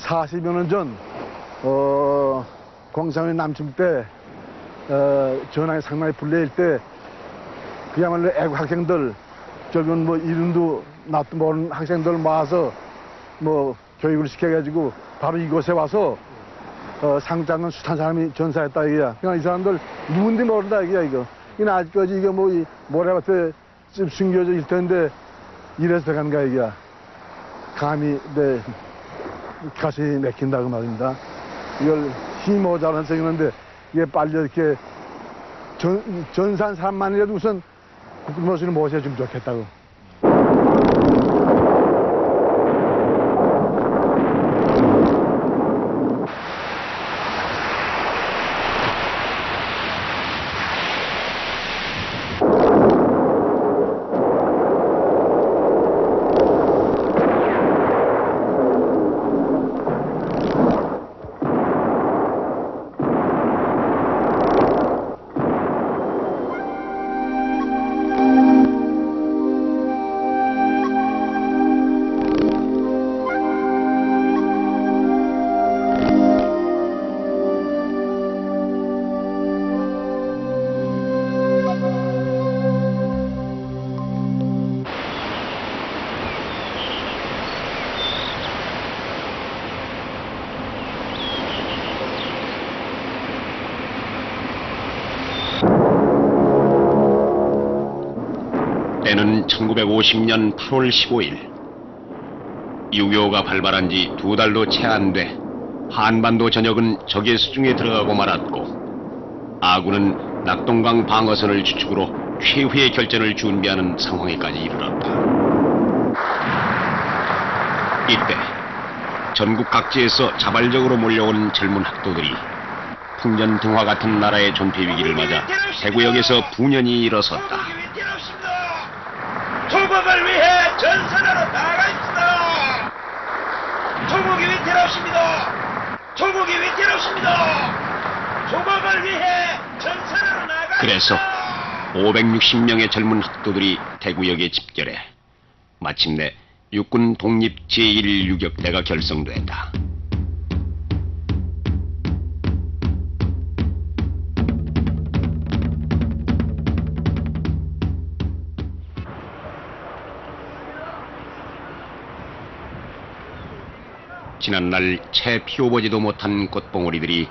40여 년 전, 공산의 남충 때, 전황이 상당히 불리할 때, 그야말로 애국 학생들, 저건 뭐 이름도 낯도 모르는 학생들 모아서 뭐 교육을 시켜가지고 바로 이곳에 와서 상장은 숱한 사람이 전사했다 이거야. 그러니까 이 사람들 누군지 모른다 이거야 이거. 이건 아직까지 이거 뭐 이 모래밭에 숨겨져 있을 텐데 이래서 들어간가 이거야. 감히 내 가슴이 맥힌다고 말입니다. 이걸 힘이 모자란 생겼는데 이게 빨리 이렇게 전산 사람만이라도 우선 국무수를 모셔주면 좋겠다고. 때는 1950년 8월 15일. 6.25가 발발한 지 2달도 채 안 돼 한반도 전역은 적의 수중에 들어가고 말았고 아군은 낙동강 방어선을 주축으로 최후의 결전을 준비하는 상황에까지 이르렀다. 이때 전국 각지에서 자발적으로 몰려온 젊은 학도들이 풍년등화 같은 나라의 존폐 위기를 맞아 대구역에서 분연히 일어섰다. 조국을 위해 전선으로 나가십시다. 조국이 위태롭습니다. 조국이 위태롭습니다. 조국을 위해 전선으로 나가십시다. 그래서 560명의 젊은 학도들이 대구역에 집결해 마침내 육군 독립 제1유격대가 결성됐다. 지난날 채 피워보지도 못한 꽃봉오리들이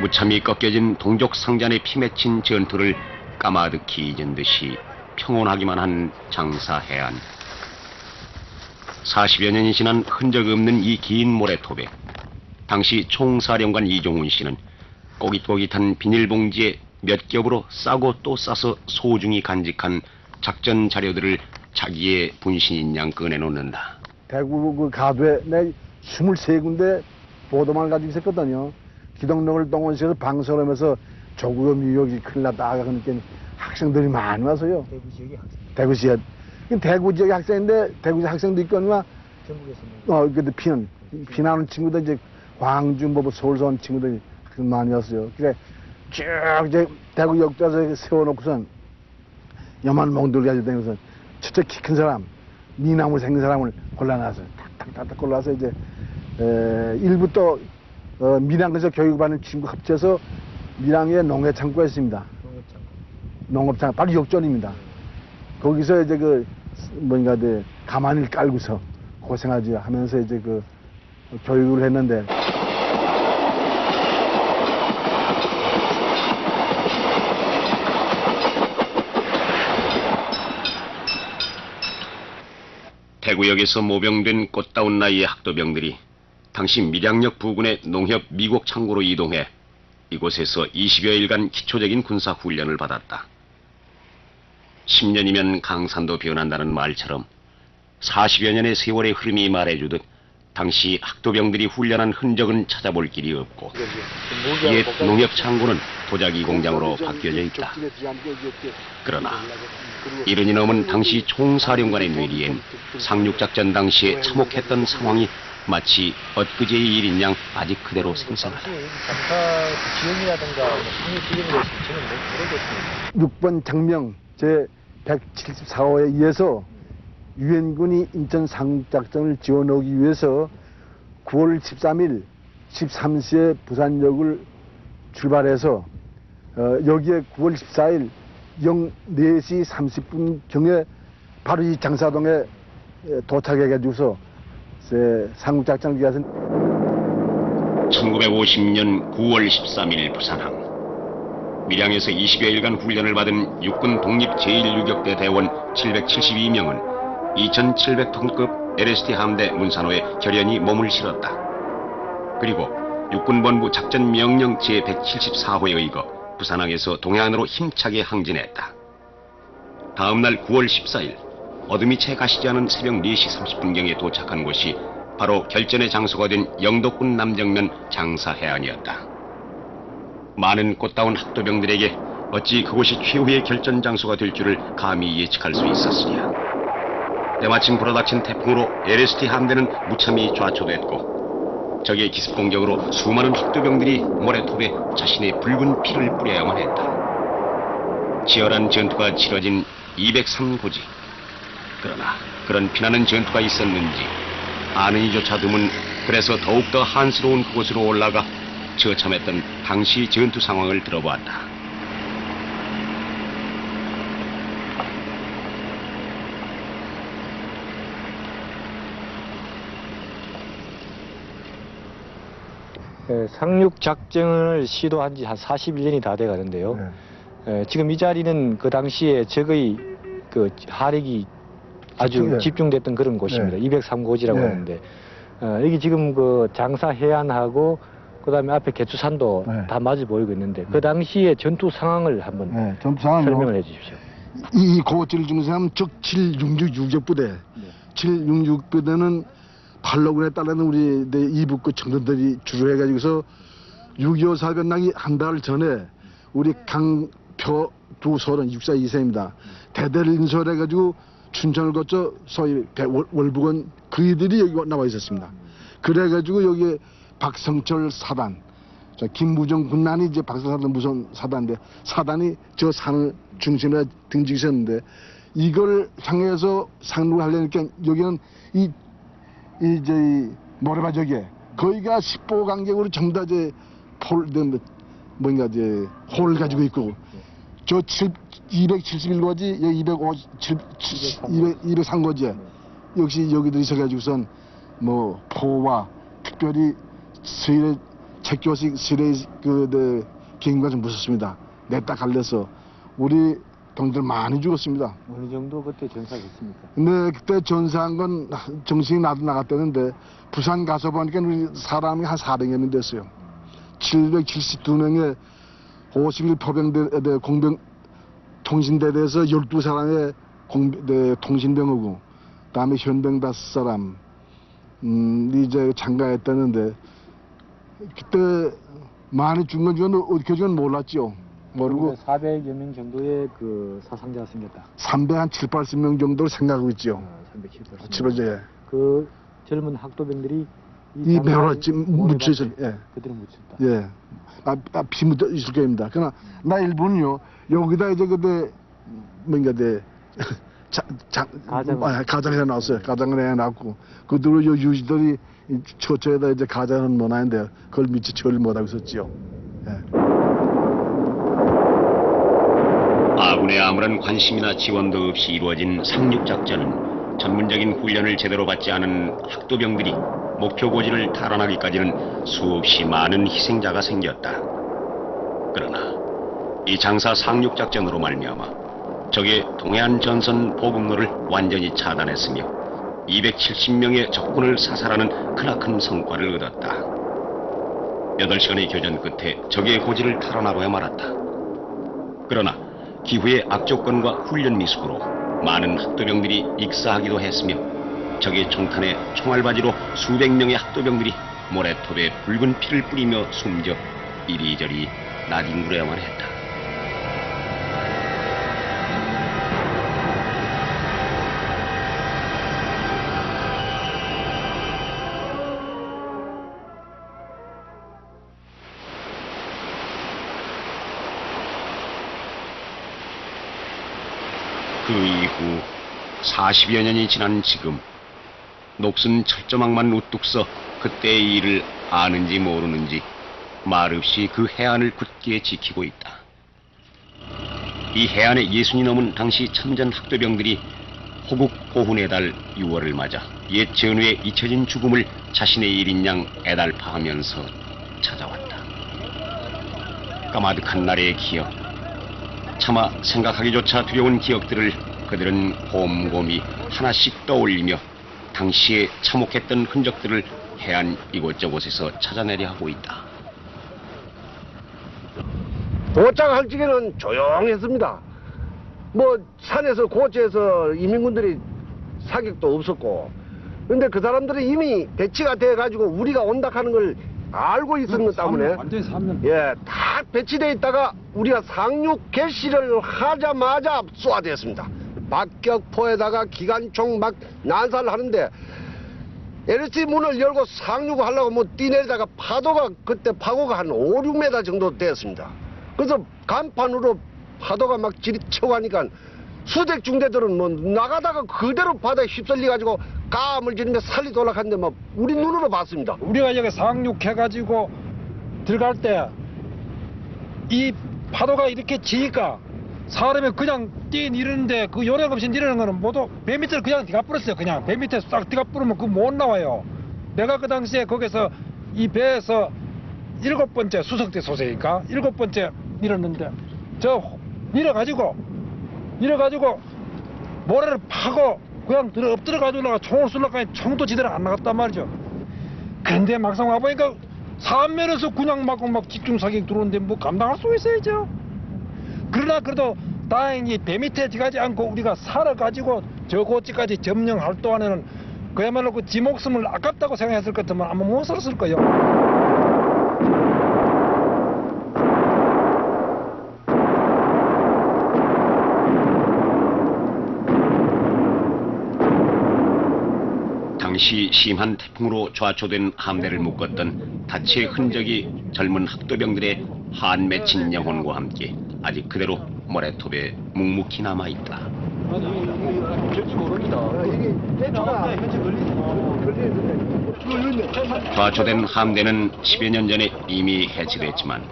무참히 꺾여진 동족 상잔에 피맺힌 전투를 까마득히 잊은 듯이 평온하기만 한 장사 해안. 40여 년이 지난 흔적 없는 이 긴 모래톱에 당시 총사령관 이종훈 씨는 꼬깃꼬깃한 비닐봉지에 몇 겹으로 싸고 또 싸서 소중히 간직한 작전 자료들을 자기의 분신인 양 꺼내놓는다. 대구 그 가도에 내 23군데 보도만 가지고 있었거든요. 기동력을 동원시켜서 방송을 하면서 조국의 미역이 큰일 났다. 그러니까 학생들이 많이 와서요. 대구 지역의 학생. 대구 지역. 대구 지역의 학생인데 대구 지역 학생도 있거니와 전국에서. 근데 피나는 친구들 이제 광주 뭐 서울서 온 친구들이 많이 왔어요. 그래 쭉 이제 대구 역자서 세워놓고선 여만 몽돌 가지고 다니면서 첫째 키 큰 사람, 미나무 생긴 사람을 골라놔서 탁탁탁 골라서 이제 일부 또 밀양에서 교육받는 친구 합쳐서 밀양에 농해창고가 있습니다. 농업창고 바로 역전입니다. 거기서 이제 뭔가 가만히 깔고서 고생하지 하면서 이제 교육을 했는데. 대구역에서 모병된 꽃다운 나이의 학도병들이 당시 밀양역 부근의 농협 미국 창고로 이동해 이곳에서 20여일간 기초적인 군사 훈련을 받았다. 10년이면 강산도 변한다는 말처럼 40여 년의 세월의 흐름이 말해주듯 당시 학도병들이 훈련한 흔적은 찾아볼 길이 없고 옛 농협 창고는 도자기 공장으로 바뀌어져 있다. 그러나 70이 넘은 당시 총사령관의 뇌리엔 상륙작전 당시에 참혹했던 상황이 마치 엊그제의 일인 양 아직 그대로 생생하다. 잠사 지형이라든가 상륙 지형에 대해서 저는 모르겠습니다. 6번 장명 제174호에 의해서 유엔군이 인천 상륙작전을 지원하기 위해서 9월 13일 13시에 부산역을 출발해서 여기에 9월 14일 04시 30분경에 바로 이 장사동에 도착해가지고서 상륙작전을 위해서 1950년 9월 13일 부산항. 밀양에서 20여일간 훈련을 받은 육군 독립 제1유격대 대원 772명은 2700톤급 LST 함대 문산호에 결연히 몸을 실었다. 그리고 육군본부 작전명령 제174호에 의거 부산항에서 동해안으로 힘차게 항진했다. 다음날 9월 14일 어둠이 채 가시지 않은 새벽 4시 30분경에 도착한 곳이 바로 결전의 장소가 된 영도군 남정면 장사해안이었다. 많은 꽃다운 학도병들에게 어찌 그곳이 최후의 결전 장소가 될 줄을 감히 예측할 수 있었으랴. 때마침 불어닥친 태풍으로 LST 함대는 무참히 좌초됐고 적의 기습 공격으로 수많은 학도병들이 모래톱에 자신의 붉은 피를 뿌려야만 했다. 치열한 전투가 치러진 203고지. 그러나 그런 피나는 전투가 있었는지 아는 이조차 드문, 그래서 더욱더 한스러운 그곳으로 올라가 처참했던 당시 전투 상황을 들어보았다. 상륙 작전을 시도한 지 한 41년이 다 돼 가는데요. 지금 이 자리는 그 당시에 적의 그 하력이 아주 집중됐던 그런 곳입니다. 203고지라고 하는데 여기 지금 그 장사 해안하고 그다음에 앞에 개추산도 다 맞아 보이고 있는데 그 당시에 전투 상황을 한번 설명을 해주십시오. 이 고지를 중심하면 적 766 유격부대, 766 부대는 팔로군에 따르는 우리 이북구 청년들이 주로 해가지고서 6.25 사변나기 한 달 전에 우리 강표 두 소련 642세입니다. 대대를 인솔해가지고 춘천을 거쳐 소위 월북은 그이들이 여기 나와 있었습니다. 그래가지고 여기에 박성철 사단, 김무정 군란이 이제 박성철 무선 사단인데 사단이 저 산을 중심으로 등지셨는데 이걸 향해서 상륙을 하려니까 여기는 이 모래바적에 거기가 10보 간격으로 전부 다 이제 홀 가지고 있고 저 271거지 여기 203거지 역시 여기도 있어가지고선 뭐 포와 특별히 스일의 책교식 스일의 비행기가 좀 무섭습니다. 냈다 갈려서 우리 동들 많이 죽었습니다. 어느 정도 그때 전사했습니까? 네, 그때 전사한 건 정신이 나도 나갔다는데 부산 가서 보니까 우리 사람이 한 400여 명 됐어요. 772명의 51 포병대 공병 통신대대에서 12사람의 통신병하고 그다음에 현병 5사람 이제 참가했다는데 그때 많이 죽은 건 어떻게 죽은 몰랐죠. 모르고 400여 명 정도의 그 사상자가 생겼다. 300 한 7, 80명 정도를 생각하고 있죠. 300, 7, 80명. 그 젊은 학도병들이 이 배우라지 묻혀서 그들은 묻혔다. 예. 피 묻어 있을 겁니다. 그러나 나 일본은요 여기다 이제 그때 뭔가 가장에 나왔어요. 가장을 해놨고 그들로 요 유지들이 처처에다 이제 가장은 못하는데 그걸 미처 처리를 못하고 있었지요. 예. 아군의 아무런 관심이나 지원도 없이 이루어진 상륙작전은 전문적인 훈련을 제대로 받지 않은 학도병들이 목표 고지를 탈환하기까지는 수없이 많은 희생자가 생겼다. 그러나 이 장사 상륙작전으로 말미암아 적의 동해안 전선 보급로를 완전히 차단했으며 270명의 적군을 사살하는 크나큰 성과를 얻었다. 8시간의 교전 끝에 적의 고지를 탈환하고야 말았다. 그러나 기후의 악조건과 훈련 미숙으로 많은 학도병들이 익사하기도 했으며 적의 총탄에 총알바지로 수백 명의 학도병들이 모래톱에 붉은 피를 뿌리며 숨져 이리저리 나뒹굴어야만 했다. 그 이후 40여 년이 지난 지금 녹슨 철조망만 우뚝 서 그때의 일을 아는지 모르는지 말없이 그 해안을 굳게 지키고 있다. 이 해안에 60이 넘은 당시 참전 학도병들이 호국 보훈의 달 6월을 맞아 옛 전후에 잊혀진 죽음을 자신의 일인 양 애달파하면서 찾아왔다. 까마득한 날의 기억, 차마 생각하기조차 두려운 기억들을 그들은 곰곰이 하나씩 떠올리며 당시에 참혹했던 흔적들을 해안 이곳저곳에서 찾아내려 하고 있다. 도착할 적에는 조용했습니다. 뭐 산에서 고지에서 이민군들이 사격도 없었고, 근데 그 사람들이 이미 배치가 돼가지고 우리가 온다 하는 걸 알고 있었기 때문에 완전히 3년. 예, 다 배치돼 있다가 우리가 상륙 개시를 하자마자 쏘아대었습니다. 박격포에다가 기관총 막 난사하는데 LC 문을 열고 상륙을 하려고 뭐 뛰내리다가 파도가 그때 파고가 한 5, 6m 정도 되었습니다. 그래서 간판으로 파도가 막 지리쳐 가니까 수색 중대들은 뭐 나가다가 그대로 바다에 휩쓸려 가지고 감을 지르며 살리 돌아갔는데 뭐 우리 눈으로 봤습니다. 우리가 여기 상륙해가지고 들어갈 때 이 파도가 이렇게 지니까 사람이 그냥 뛰내리는데 그 요령 없이 내리는 거는 모두 배 밑에 그냥 뒤가 뿌렸어요. 그냥 배 밑에 싹 뒤가 뿌리면 그거 못 나와요. 내가 그 당시에 거기서 이 배에서 7번째 수석대 소세니까 7번째 밀었는데 저 밀어가지고 모래를 파고 그냥 엎드려가지고 내가 총을 쏠려고 하니 총도 제대로 안 나갔단 말이죠. 근데 막상 와보니까 삼면에서 그냥 막 집중 사격 들어오는데 뭐 감당할 수 있어야죠. 그러나 그래도 다행히 배 밑에 들어가지 않고 우리가 살아가지고 저 고지까지 점령할 동안에는 그야말로 그 지 목숨을 아깝다고 생각했을 것 같으면 아마 못 살았을 거예요. 당시 심한 태풍으로 좌초된 함대를 묶었던 닻의 흔적이 젊은 학도병들의 한 맺힌 영혼과 함께 아직 그대로 모래톱에 묵묵히 남아있다. 좌초된 함대는 10여 년 전에 이미 해체됐지만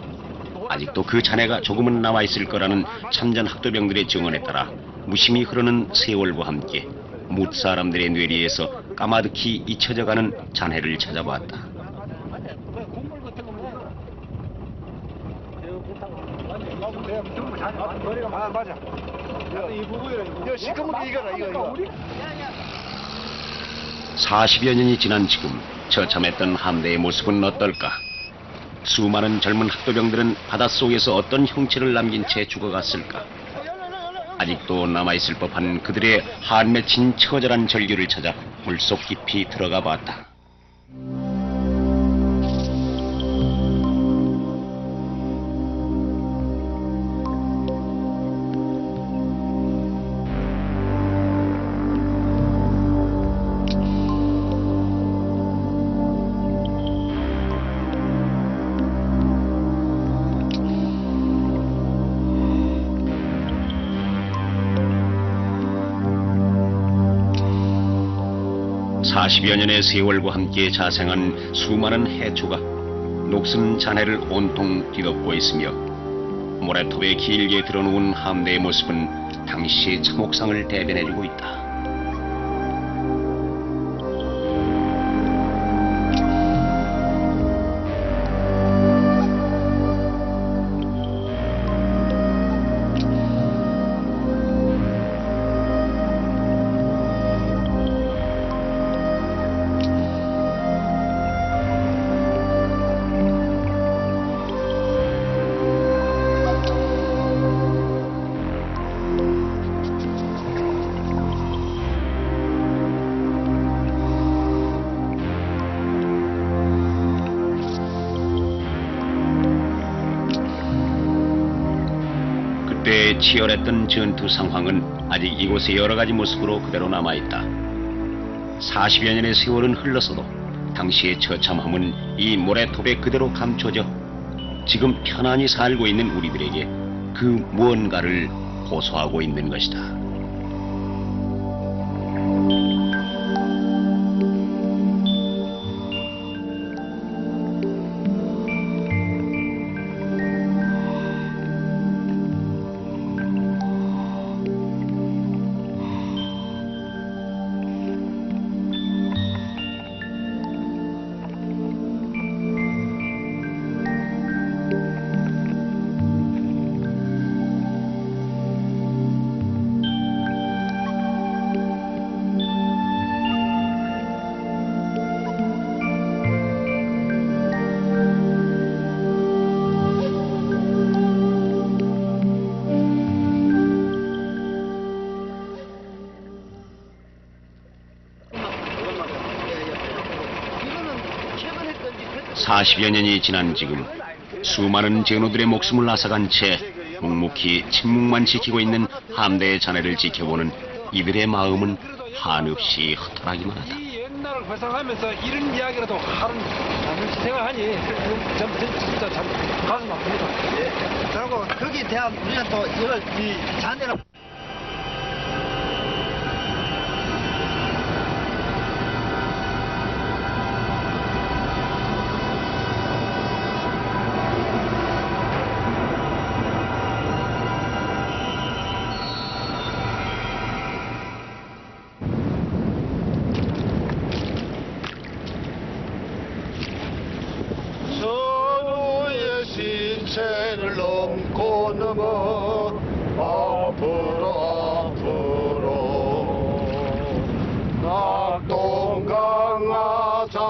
아직도 그 잔해가 조금은 남아있을 거라는 참전 학도병들의 증언에 따라 무심히 흐르는 세월과 함께 뭇 사람들의 뇌리에서 까마득히 잊혀져가는 잔해를 찾아보았다. 맞아. 이 부분이라 시커멓게 이거. 40여 년이 지난 지금 처참했던 함대의 모습은 어떨까? 수많은 젊은 학도병들은 바닷속에서 어떤 형체를 남긴 채 죽어갔을까? 아직도 남아있을 법한 그들의 한 맺힌 처절한 절규를 찾아 물속 깊이 들어가 봤다. (40여) 년의 세월과 함께 자생한 수많은 해초가 녹슨 잔해를 온통 뒤덮고 있으며 모래톱에 길게 드러누운 함대의 모습은 당시의 참혹상을 대변해주고 있다. 그때 치열했던 전투 상황은 아직 이곳의 여러 가지 모습으로 그대로 남아있다. 40여 년의 세월은 흘러서도 당시의 처참함은 이 모래톱에 그대로 감춰져 지금 편안히 살고 있는 우리들에게 그 무언가를 호소하고 있는 것이다. 40여 년이 지난 지금 수많은 전우들의 목숨을 앗아간 채 묵묵히 침묵만 지키고 있는 함대의 잔해를 지켜보는 이들의 마음은 한없이 허탈하기만 하다. 이 옛날을 회상하면서 이런 이야기라도 하는 생각하니 진짜 참 가슴 아픕니다. 그리고 거기에 대한 우리는 또 이걸 이 잔해를 서로의 신체를 넘고 넘어 앞으로 낙동강아 잘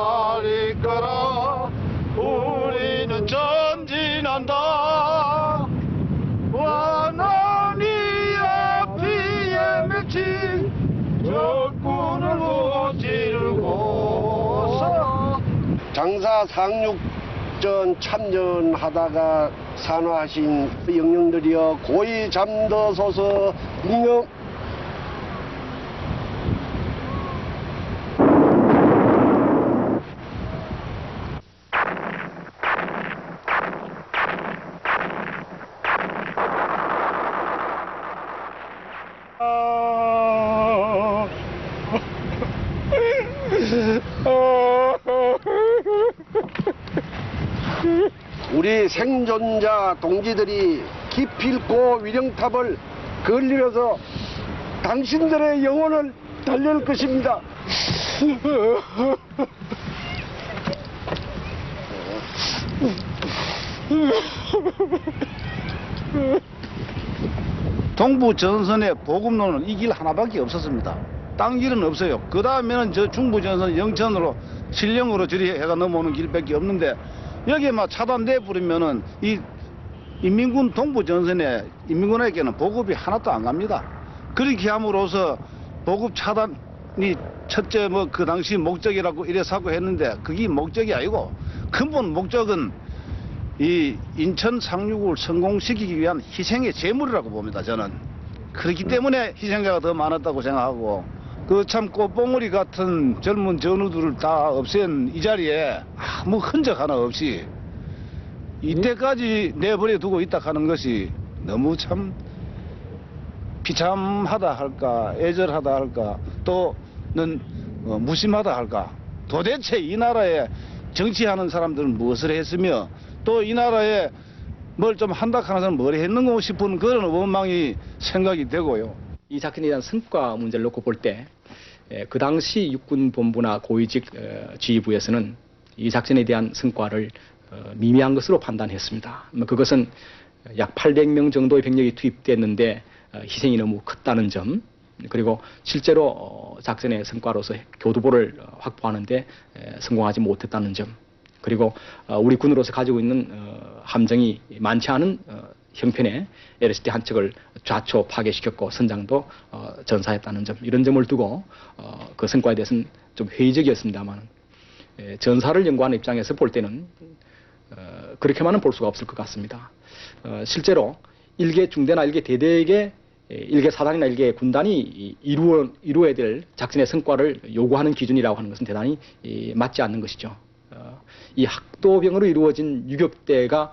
이끌어 우리는 전진한다. 완원히 앞이에 맺힌 적군을 무찌르고서 장사 상륙전 참전하다가 산화하신 영령들이여 고이 잠들어서서 묵념. 우리 생존자 동지들이 기필코 위령탑을 건리면서 당신들의 영혼을 달랠 것입니다. 동부 전선의 보급로는 이 길 하나밖에 없었습니다. 딴 길은 없어요. 그 다음에는 저 중부 전선 영천으로 신령으로 저리 해가 넘어오는 길밖에 없는데 여기에 막 차단돼 버리면은 이 인민군 동부 전선에 인민군에게는 보급이 하나도 안 갑니다. 그렇게 함으로써 보급 차단이 첫째 뭐 그 당시 목적이라고 이래 사고 했는데 그게 목적이 아니고 근본 목적은 이 인천 상륙을 성공시키기 위한 희생의 제물이라고 봅니다. 저는 그렇기 때문에 희생자가 더 많았다고 생각하고 그 참 꽃봉오리 같은 젊은 전우들을 다 없앤 이 자리에 아무 흔적 하나 없이 이때까지 내버려 두고 있다 하는 것이 너무 참 비참하다 할까 애절하다 할까 또는 무심하다 할까. 도대체 이 나라에 정치하는 사람들은 무엇을 했으며 또 이 나라에 뭘 좀 한다 하는 사람은 뭘 했는가 싶은 그런 원망이 생각이 되고요. 이 작전에 대한 성과 문제를 놓고 볼 때 그 당시 육군본부나 고위직 지휘부에서는 이 작전에 대한 성과를 미미한 것으로 판단했습니다. 그것은 약 800명 정도의 병력이 투입됐는데 희생이 너무 컸다는 점, 그리고 실제로 작전의 성과로서 교두보를 확보하는데 성공하지 못했다는 점, 그리고 우리 군으로서 가지고 있는 함정이 많지 않은 형편에 LSD 한 척을 좌초 파괴시켰고 선장도 전사했다는 점, 이런 점을 두고 그 성과에 대해서는 좀 회의적이었습니다만 전사를 연구하는 입장에서 볼 때는 그렇게만은 볼 수가 없을 것 같습니다. 실제로 일개 중대나 일개 대대에게 일개 사단이나 일개 군단이 이루어야 될 작전의 성과를 요구하는 기준이라고 하는 것은 대단히 맞지 않는 것이죠. 이 학도병으로 이루어진 유격대가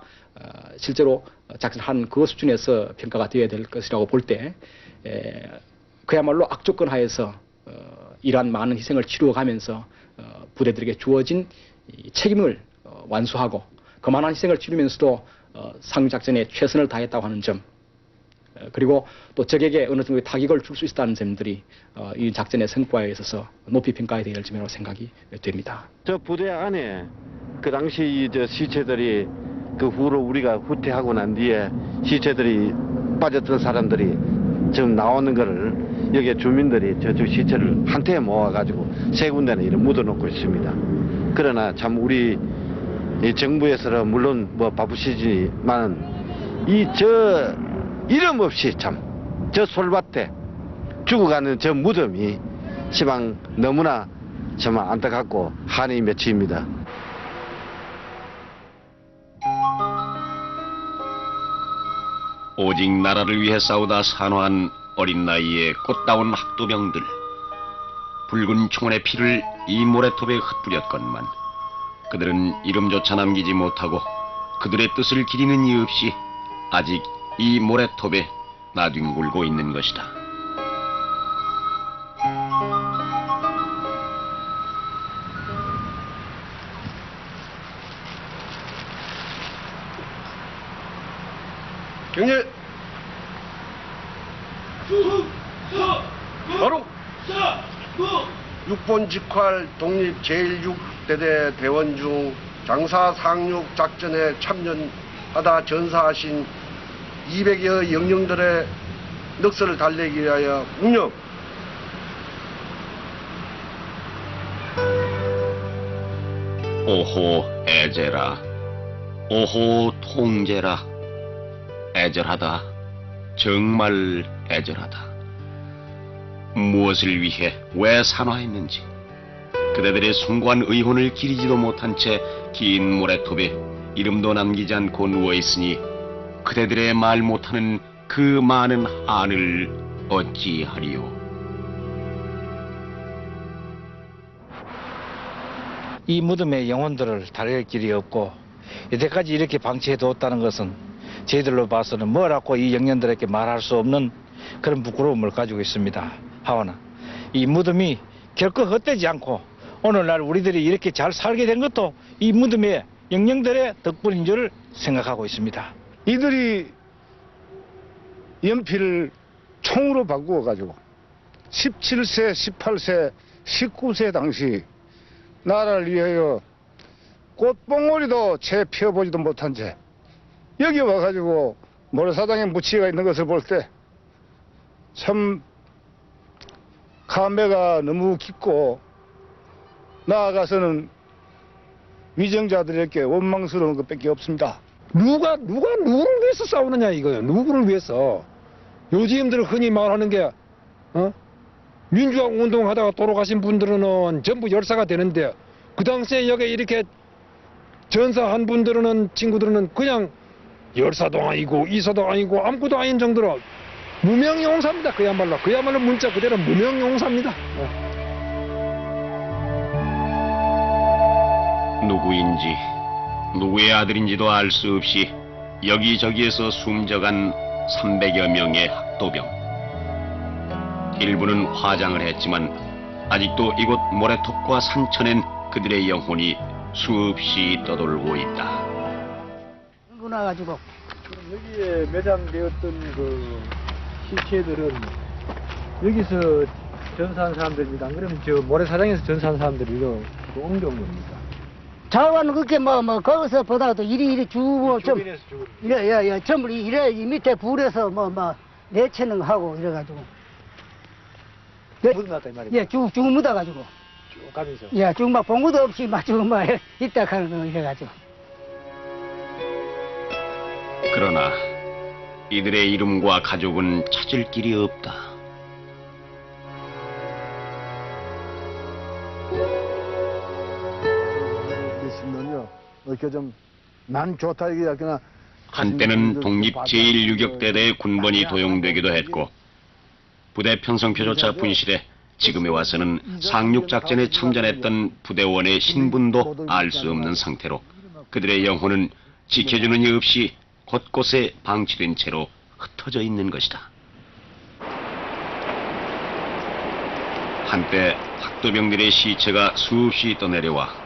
실제로 작전한 그 수준에서 평가가 되어야 될 것이라고 볼 때 그야말로 악조건 하에서 이러한 많은 희생을 치루어가면서 부대들에게 주어진 책임을 완수하고 그만한 희생을 치르면서도 상륙작전에 최선을 다했다고 하는 점, 그리고 또 적에게 어느 정도의 타격을 줄 수 있다는 점들이 이 작전의 성과에 있어서 높이 평가해야 될 점이라고 생각이 됩니다. 저 부대 안에 그 당시 저 시체들이 그 후로 우리가 후퇴하고 난 뒤에 시체들이 빠졌던 사람들이 지금 나오는 거를 여기 주민들이 저쪽 시체를 한테 모아가지고 세 군데는 이렇게 묻어놓고 있습니다. 그러나 참 우리 이 정부에서는 물론 뭐 바쁘시지만 저 이름 없이 참 저 솔밭에 죽어가는 저 무덤이 시방 너무나 정말 안타깝고 한이 맺힙니다. 오직 나라를 위해 싸우다 산화한 어린 나이의 꽃다운 학도병들. 붉은 총알의 피를 이 모래톱에 흩뿌렸건만 그들은 이름조차 남기지 못하고 그들의 뜻을 기리는 이 없이 아직 이 모래톱에 나뒹굴고 있는 것이다. 경례. 바로 6번 직활 독립 제1육대대 대원 중 장사 상륙 작전에 참전하다 전사하신 200여 영령들의 넋을 달래기 위하여 묵념. 오호 애제라, 오호 통제라. 애절하다, 정말 애절하다. 무엇을 위해 왜 산화했는지 그대들의 숭고한 의혼을 기리지도 못한 채 긴 모래톱에 이름도 남기지 않고 누워있으니 그대들의 말 못하는 그 많은 한을 어찌하리요. 이 무덤의 영혼들을 다룰 길이 없고 이때까지 이렇게 방치해두었다는 것은 저희들로 봐서는 뭐라고 이 영년들에게 말할 수 없는 그런 부끄러움을 가지고 있습니다. 하오나 이 무덤이 결코 헛되지 않고 오늘날 우리들이 이렇게 잘 살게 된 것도 이 무덤의 영령들의 덕분인 줄 생각하고 있습니다. 이들이 연필을 총으로 바꾸어가지고 17세, 18세, 19세 당시 나라를 위하여 꽃봉오리도 채 피워보지도 못한 채 여기 와가지고 모래사장에 묻히가 있는 것을 볼 때 참 감회가 너무 깊고 나아가서는 위정자들에게 원망스러운 것밖에 없습니다. 누가 누구를 위해서 싸우느냐 이거예요. 누구를 위해서. 요즘들 흔히 말하는 게 민주화 운동하다가 돌아가신 분들은 전부 열사가 되는데 그 당시에 여기 이렇게 전사한 분들은 친구들은 그냥 열사도 아니고 이사도 아니고 아무것도 아닌 정도로 무명용사입니다. 그야말로 문자 그대로 무명용사입니다. 누구인지 누구의 아들인지도 알 수 없이 여기저기에서 숨져간 300여 명의 학도병. 일부는 화장을 했지만 아직도 이곳 모래톱과 산천엔 그들의 영혼이 수없이 떠돌고 있다. 나가지고 여기에 매장되었던 그 시체들은 여기서 전사한 사람들입니다. 안 그러면 저 모래사장에서 전사한 사람들이로 옮겨온 겁니다. 자원은 그렇게 거기서 보다도 이리 주고 좀 예 전부 이래 이 밑에 불에서 내치는 거 하고 이래가지고 묻어놨다 이 말이에요. 예 쭉 묻어가지고 쭉 가면서 쭉 막 봉구도 없이 쭉 있다 하는 거 이래가지고. 그러나 이들의 이름과 가족은 찾을 길이 없다. 있으면요 이렇게 좀 난 좋다 이게 약간 한때는 독립 제1유격대대의 군번이 도용되기도 했고 부대 편성표조차 분실해 지금에 와서는 상륙작전에 참전했던 부대원의 신분도 알 수 없는 상태로 그들의 영혼은 지켜주는 이 없이 곳곳에 방치된 채로 흩어져 있는 것이다. 한때 학도병들의 시체가 수없이 떠내려와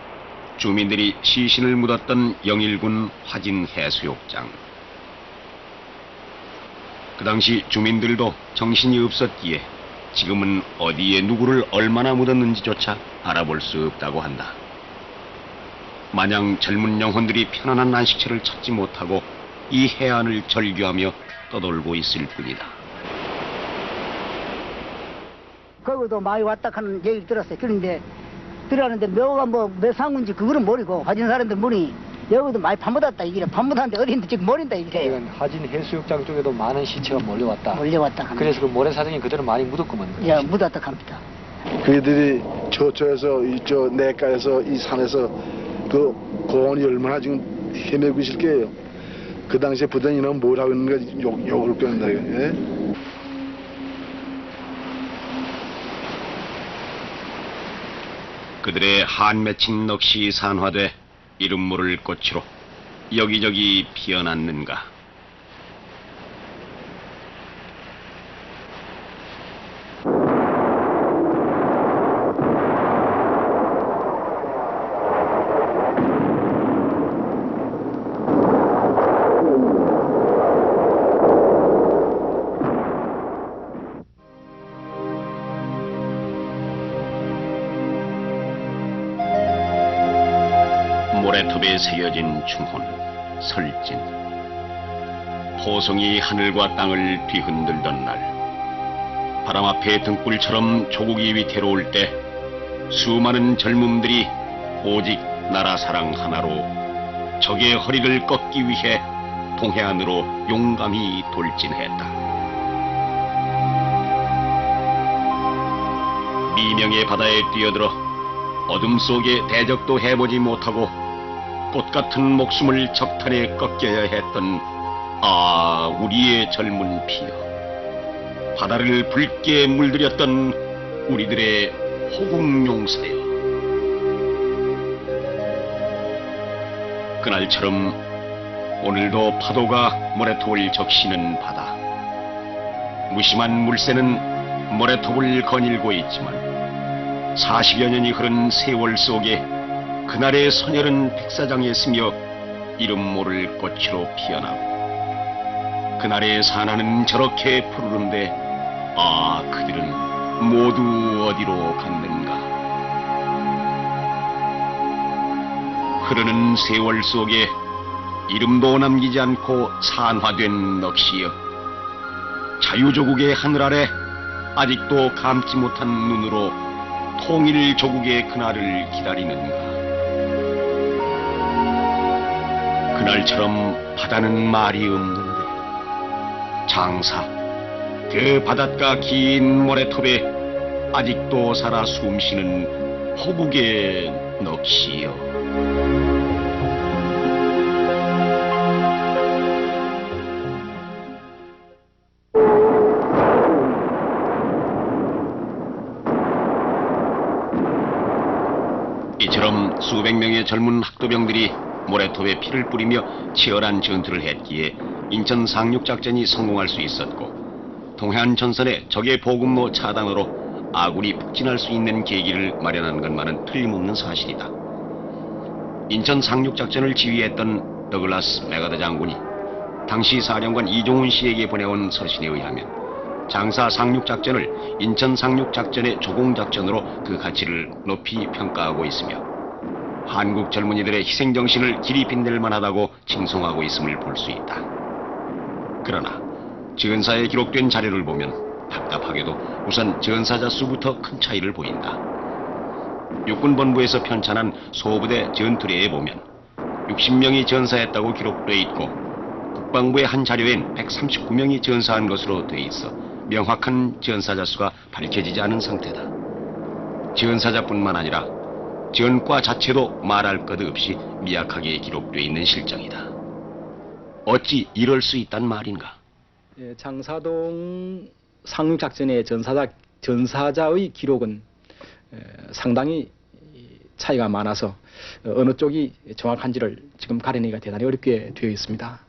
주민들이 시신을 묻었던 영일군 화진 해수욕장. 그 당시 주민들도 정신이 없었기에 지금은 어디에 누구를 얼마나 묻었는지조차 알아볼 수 없다고 한다. 마냥 젊은 영혼들이 편안한 안식처를 찾지 못하고 이 해안을 절규하며 떠돌고 있을 뿐이다. 거기도 많이 왔다 하는 얘기를 들었어요. 그런데 들었는데 묘가 몇 상군지 그거는 모르고 화진 사람들 보니 여기도 많이 밤묻었다 이래. 밤묻었는데 어딘데 지금 모른다 이래. 하진 해수욕장 쪽에도 많은 시체가 몰려왔다. 합니다. 그래서 그 모래사장이 그대로 많이 묻었구만. 예, 묻었다 합니다. 그들이 저쪽에서 이쪽 내가에서 이 산에서 그 고원이 얼마나 지금 헤매고 있을 거예요. 그 당시에 부대인은 뭘 하고 있는가 욕을 끓는다. 예? 그들의 한 맺힌 넋이 산화돼 이름 모를 꽃으로 여기저기 피어났는가. 모래톱에 새겨진 충혼, 설진. 포성이 하늘과 땅을 뒤흔들던 날, 바람 앞에 등불처럼 조국이 위태로울 때 수많은 젊음들이 오직 나라 사랑 하나로 적의 허리를 꺾기 위해 동해안으로 용감히 돌진했다. 미명의 바다에 뛰어들어 어둠 속에 대적도 해보지 못하고 꽃같은 목숨을 적탄에 꺾여야 했던 우리의 젊은 피여, 바다를 붉게 물들였던 우리들의 호국용사여. 그날처럼 오늘도 파도가 모래톱을 적시는 바다. 무심한 물새는 모래톱을 거닐고 있지만 40여 년이 흐른 세월 속에 그날의 선열은 백사장에 스며 이름 모를 꽃으로 피어나고 그날의 산하는 저렇게 푸르른데 그들은 모두 어디로 갔는가. 흐르는 세월 속에 이름도 남기지 않고 산화된 넋이여, 자유조국의 하늘 아래 아직도 감지 못한 눈으로 통일조국의 그날을 기다리는가. 그날처럼 바다는 말이 없는데 장사, 그 바닷가 긴 모래톱에 아직도 살아 숨쉬는 호국의 넋이여. 이처럼 수백 명의 젊은 학도병들이 모래톱에 피를 뿌리며 치열한 전투를 했기에 인천 상륙작전이 성공할 수 있었고, 동해안 전선의 적의 보급로 차단으로 아군이 북진할 수 있는 계기를 마련한 것만은 틀림없는 사실이다. 인천 상륙작전을 지휘했던 더글라스 메가더 장군이 당시 사령관 이종훈 씨에게 보내온 서신에 의하면 장사 상륙작전을 인천 상륙작전의 조공작전으로 그 가치를 높이 평가하고 있으며 한국 젊은이들의 희생정신을 길이 빛낼 만하다고 칭송하고 있음을 볼 수 있다. 그러나 전사에 기록된 자료를 보면 답답하게도 우선 전사자 수부터 큰 차이를 보인다. 육군본부에서 편찬한 소부대 전투례에 보면 60명이 전사했다고 기록되어 있고, 국방부의 한 자료엔 139명이 전사한 것으로 되어 있어 명확한 전사자 수가 밝혀지지 않은 상태다. 전사자뿐만 아니라 전과 자체도 말할 것 없이 미약하게 기록되어 있는 실정이다. 어찌 이럴 수 있단 말인가? 장사동 상륙작전의 전사자의 기록은 상당히 차이가 많아서 어느 쪽이 정확한지를 지금 가려내기가 대단히 어렵게 되어 있습니다.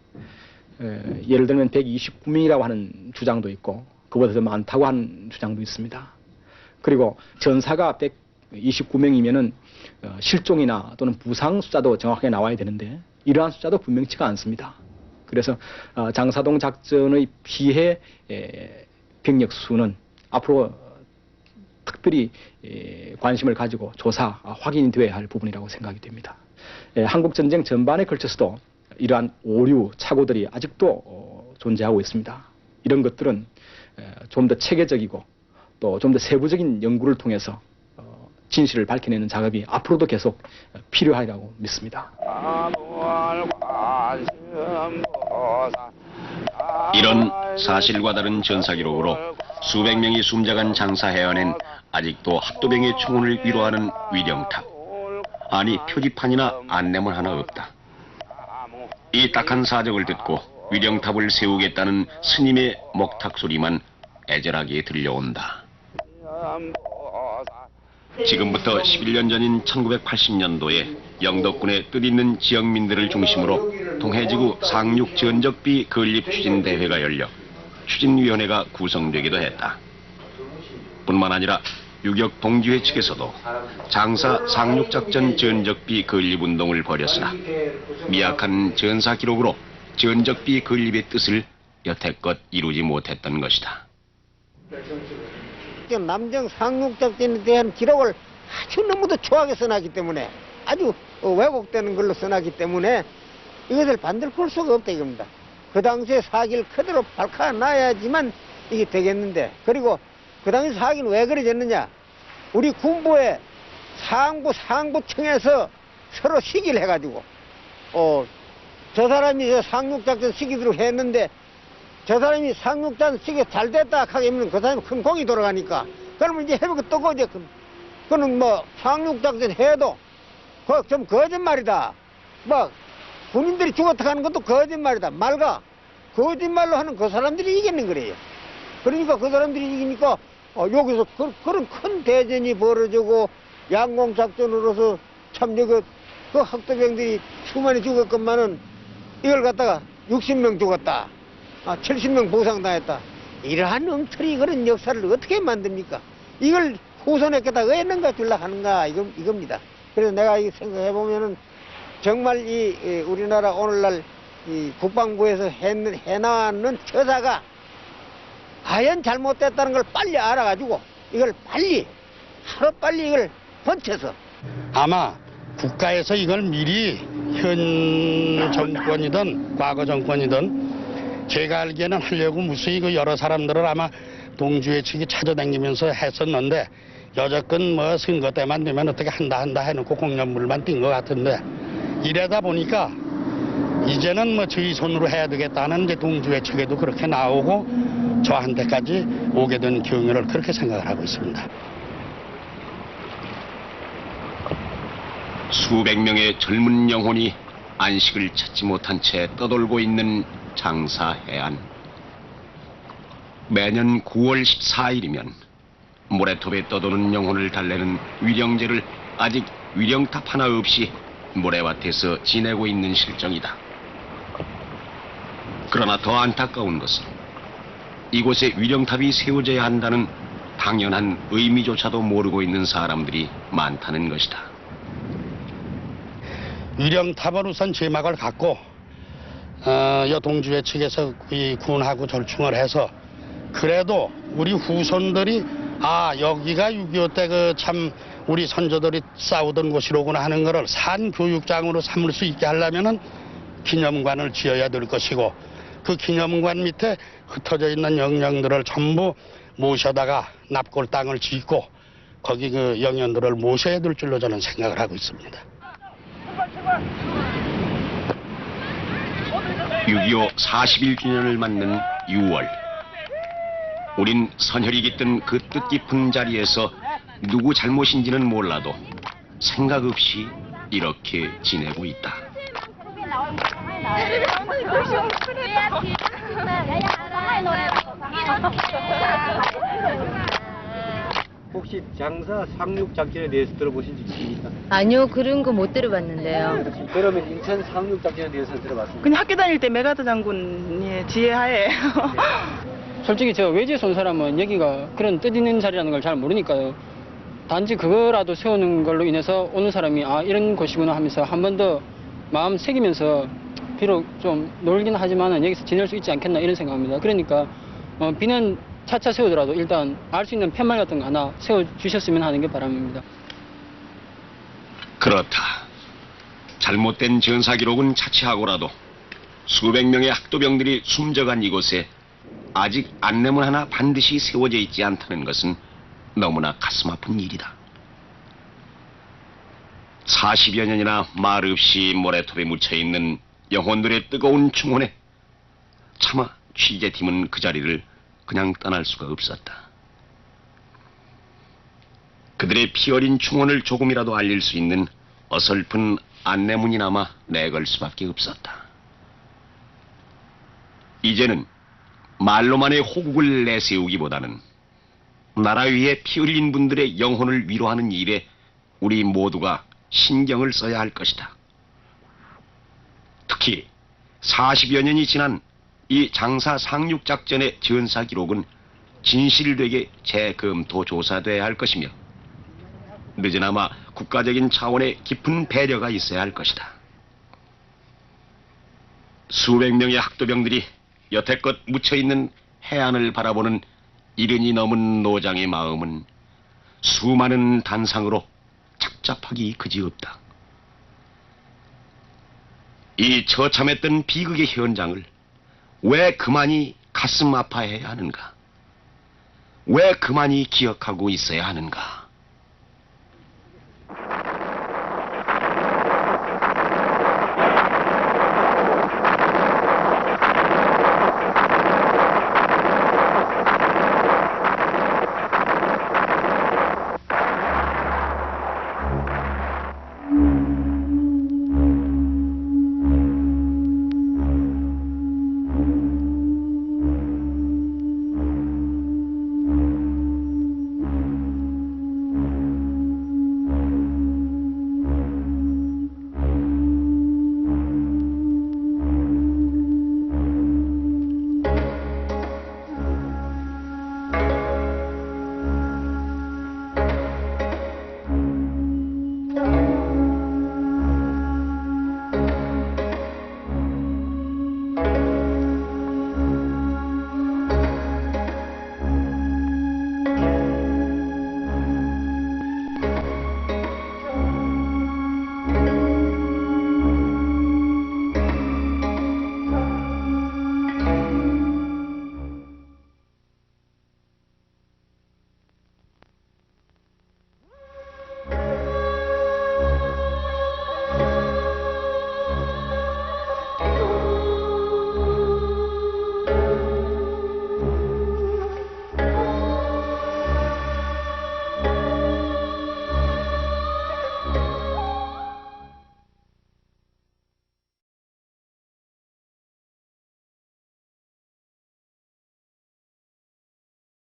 예를 들면 129명이라고 하는 주장도 있고 그보다 더 많다고 하는 주장도 있습니다. 그리고 전사가 129명이면은 실종이나 또는 부상 숫자도 정확하게 나와야 되는데 이러한 숫자도 분명치가 않습니다. 그래서 장사동 작전의 피해 병력 수는 앞으로 특별히 관심을 가지고 조사, 확인이 되어야 할 부분이라고 생각이 됩니다. 한국 전쟁 전반에 걸쳐서도 이러한 오류, 착오들이 아직도 존재하고 있습니다. 이런 것들은 좀 더 체계적이고 또 좀 더 세부적인 연구를 통해서 진실을 밝혀내는 작업이 앞으로도 계속 필요하다고 믿습니다. 이런 사실과 다른 전사 기록으로 수백 명이 숨져간 장사해안엔 아직도 학도병의 총혼을 위로하는 위령탑, 아니 표지판이나 안내문 하나 없다. 이 딱한 사정을 듣고 위령탑을 세우겠다는 스님의 목탁 소리만 애절하게 들려온다. 지금부터 11년 전인 1980년도에 영덕군의 뜻있는 지역민들을 중심으로 동해지구 상륙 전적비 건립 추진대회가 열려 추진위원회가 구성되기도 했다. 뿐만 아니라 유격 동지회 측에서도 장사 상륙작전 전적비 건립운동을 벌였으나 미약한 전사 기록으로 전적비 건립의 뜻을 여태껏 이루지 못했던 것이다. 남정 상륙작전에 대한 기록을 아주 너무도 추하게 써놨기 때문에 아주 왜곡되는 걸로 써놨기 때문에 이것을 반대로 볼 수가 없다 이겁니다. 그 당시에 사기를 그대로 밝혀놔야지만 이게 되겠는데, 그리고 그 당시 사기는 왜 그래졌느냐, 우리 군부의 상부청에서 서로 시기를 해가지고 저 사람이 저 상륙작전 시키도록 했는데 저 사람이 상륙작전 시기 잘 됐다 하면 그 사람이 큰 공이 돌아가니까 그러면 이제 해보고 또 거지. 그는 뭐 상륙작전 해도 그거 좀 거짓말이다. 뭐 군인들이 죽었다 하는 것도 거짓말이다. 말가 거짓말로 하는 그 사람들이 이기는 거래요. 그러니까 그 사람들이 이기니까 여기서 그런 큰 대전이 벌어지고 양공작전으로서 참 그 학도병들이 수많이 죽었건만은 이걸 갖다가 60명 죽었다. 70명 보상당했다. 이러한 엉터리 그런 역사를 어떻게 만듭니까? 이걸 후손에게다 의했는가 줄라 하는가 이겁니다. 그래서 내가 이 생각해보면은 정말 이 우리나라 오늘날 이 국방부에서 해나가는 처사가 과연 잘못됐다는 걸 빨리 알아가지고 이걸 하루빨리 이걸 번쳐서 아마 국가에서 이걸 미리 현 정권이든 과거 정권이든 제가 알기에는 하려고 무수히 그 여러 사람들을 아마 동주회 측이 찾아다니면서 했었는데 여태껏 뭐 선거 때만 되면 어떻게 한다 해놓고 공연물만 띈 것 같은데 이러다 보니까 이제는 뭐 저희 손으로 해야 되겠다는 이제 동주회 측에도 그렇게 나오고 저한테까지 오게 된 경우를 그렇게 생각을 하고 있습니다. 수백 명의 젊은 영혼이 안식을 찾지 못한 채 떠돌고 있는 장사 해안. 매년 9월 14일이면 모래톱에 떠도는 영혼을 달래는 위령제를 아직 위령탑 하나 없이 모래밭에서 지내고 있는 실정이다. 그러나 더 안타까운 것은 이곳에 위령탑이 세워져야 한다는 당연한 의미조차도 모르고 있는 사람들이 많다는 것이다. 위령탑은 우선 제막을 갖고 여동주회 측에서 이 군하고 절충을 해서 그래도 우리 후손들이 여기가 6.25 때 그 참 우리 선조들이 싸우던 곳이로구나 하는 거를 산교육장으로 삼을 수 있게 하려면은 기념관을 지어야 될 것이고 그 기념관 밑에 흩어져 있는 영령들을 전부 모셔다가 납골 땅을 짓고 거기 그 영령들을 모셔야 될 줄로 저는 생각을 하고 있습니다. 6.25 41주년을 맞는 6월. 우린 선혈이 깃든 그 뜻깊은 자리에서 누구 잘못인지는 몰라도 생각 없이 이렇게 지내고 있다. 혹시 장사 상륙작전에 대해서 들어보신 적 있습니까? 아니요, 그런 거 못 들어봤는데요. 그러면 인천 상륙작전에 대해서 들어봤습니까? 그냥 학교 다닐 때 메가더 장군의 지혜하에 솔직히 저 외지에서 온 사람은 여기가 그런 뜻있는 자리라는 걸 잘 모르니까요. 단지 그거라도 세우는 걸로 인해서 오는 사람이 이런 곳이구나 하면서 한 번 더 마음 새기면서 비록 좀 놀긴 하지만 여기서 지낼 수 있지 않겠나 이런 생각합니다. 그러니까 비는 차차 세우더라도 일단 알 수 있는 팻말 같은 거 하나 세워주셨으면 하는 게 바람입니다. 그렇다. 잘못된 전사 기록은 차치하고라도 수백 명의 학도병들이 숨져간 이곳에 아직 안내문 하나 반드시 세워져 있지 않다는 것은 너무나 가슴 아픈 일이다. 40여 년이나 말 없이 모래톱에 묻혀있는 영혼들의 뜨거운 충원에 차마 취재팀은 그 자리를 그냥 떠날 수가 없었다. 그들의 피어린 충원을 조금이라도 알릴 수 있는 어설픈 안내문이나마 내걸 수밖에 없었다. 이제는 말로만의 호국을 내세우기보다는 나라 위에 피 흘린 분들의 영혼을 위로하는 일에 우리 모두가 신경을 써야 할 것이다. 특히 40여 년이 지난 이 장사 상륙작전의 전사 기록은 진실되게 재검토 조사돼야 할 것이며 늦으나마 국가적인 차원의 깊은 배려가 있어야 할 것이다. 수백 명의 학도병들이 여태껏 묻혀있는 해안을 바라보는 이른이 넘은 노장의 마음은 수많은 단상으로 착잡하기 그지없다. 이 처참했던 비극의 현장을 왜 그만이 가슴 아파해야 하는가? 왜 그만이 기억하고 있어야 하는가?